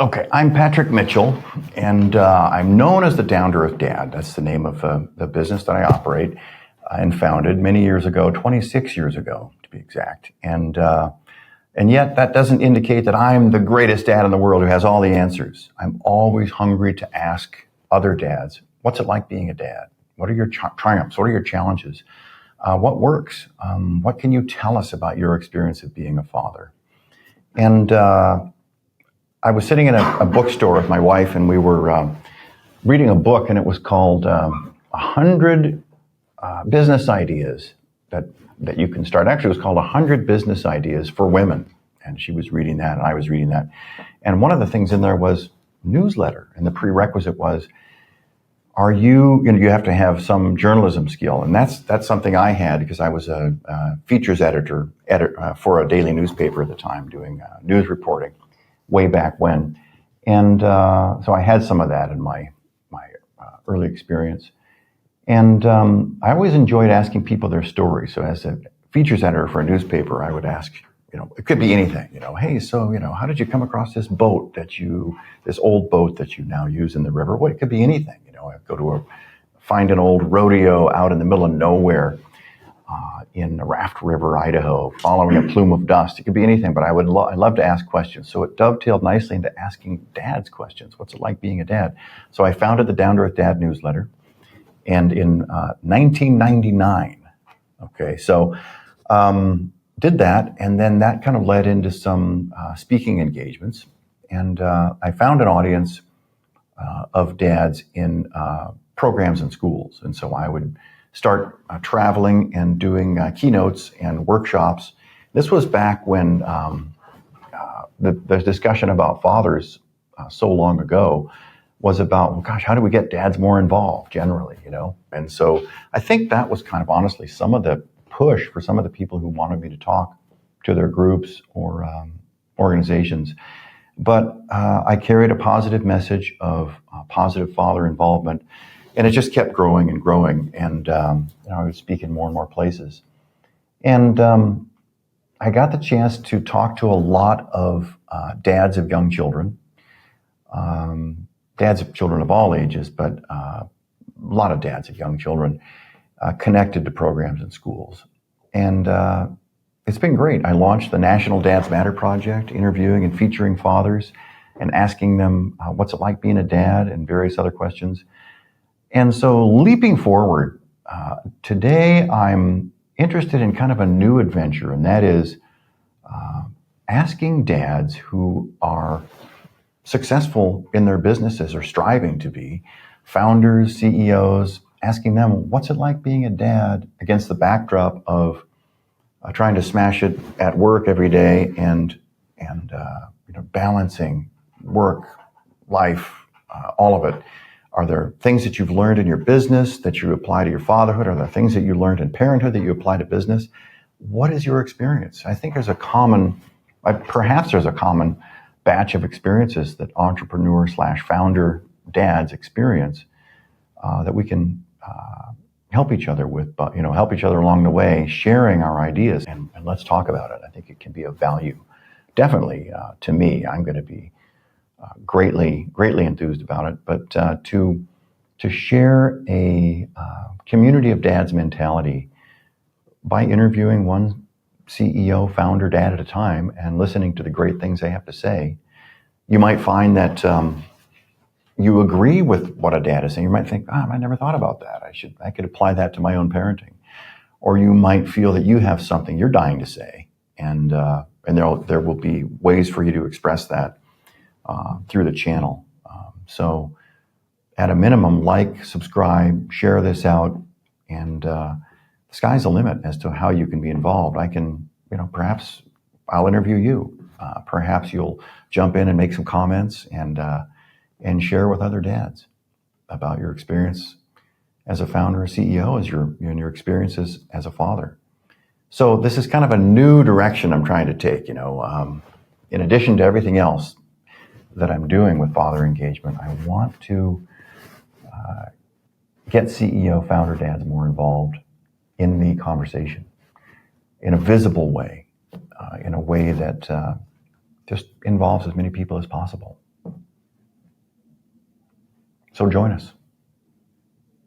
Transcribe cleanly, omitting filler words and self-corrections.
Okay, I'm Patrick Mitchell, and I'm known as the Down to Earth Dad. That's the name of the business that I operate and founded many years ago, 26 years ago to be exact. And yet that doesn't indicate that I'm the greatest dad in the world who has all the answers. I'm always hungry to ask other dads, what's it like being a dad? What are your triumphs? What are your challenges? What works? What can you tell us about your experience of being a father? And I was sitting in a bookstore with my wife, and we were reading a book, and it was called 100 Business Ideas that you can start. Actually, it was called 100 Business Ideas for Women. And she was reading that, and I was reading that. And one of the things in there was newsletter. And the prerequisite was, you have to have some journalism skill. And that's something I had because I was a features editor for a daily newspaper at the time, doing news reporting way back when. And so I had some of that in my early experience. And I always enjoyed asking people their stories. So as a features editor for a newspaper, I would ask, it could be anything, hey, so, how did you come across this boat this old boat that you now use in the river? Well, it could be anything, I'd go to find an old rodeo out in the middle of nowhere in the Raft River, Idaho, following a plume of dust. It could be anything, but I love to ask questions. So it dovetailed nicely into asking dads questions. What's it like being a dad? So I founded the Down to Earth Dad newsletter. And in 1999, did that, and then that kind of led into some speaking engagements. And I found an audience of dads in programs in schools. And so I would start traveling and doing keynotes and workshops. This was back when the discussion about fathers so long ago was about, well, gosh, how do we get dads more involved generally, And so I think that was kind of honestly some of the push for some of the people who wanted me to talk to their groups or organizations. But I carried a positive message of positive father involvement, and it just kept growing and growing. And I would speak in more and more places. And I got the chance to talk to a lot of dads of young children. Dads of children of all ages, but a lot of dads of young children connected to programs in schools. And it's been great. I launched the National Dads Matter Project, interviewing and featuring fathers and asking them what's it like being a dad and various other questions. And so leaping forward, today I'm interested in kind of a new adventure, and that is asking dads who are successful in their businesses or striving to be, founders, CEOs, asking them, what's it like being a dad against the backdrop of trying to smash it at work every day and balancing work, life, all of it. Are there things that you've learned in your business that you apply to your fatherhood? Are there things that you learned in parenthood that you apply to business? What is your experience? I think perhaps there's a common batch of experiences that entrepreneur/founder dads experience that we can help each other with, but help each other along the way, sharing our ideas, and let's talk about it. I think it can be of value, definitely to me. I'm going to be greatly enthused about it, but to share a community of dads mentality by interviewing one CEO, founder, dad at a time, and listening to the great things they have to say, you might find that you agree with what a dad is saying. You might think, I never thought about that. I could apply that to my own parenting. Or you might feel that you have something you're dying to say, and there will be ways for you to express that through the channel. So at a minimum, like, subscribe, share this out, and the sky's the limit as to how you can be involved. I can, perhaps I'll interview you. Perhaps you'll jump in and make some comments and share with other dads about your experience as a founder or CEO, as your experiences as a father. So this is kind of a new direction I'm trying to take. In addition to everything else that I'm doing with father engagement, I want to get CEO, founder dads more involved in the conversation in a visible way, in a way that just involves as many people as possible. So join us.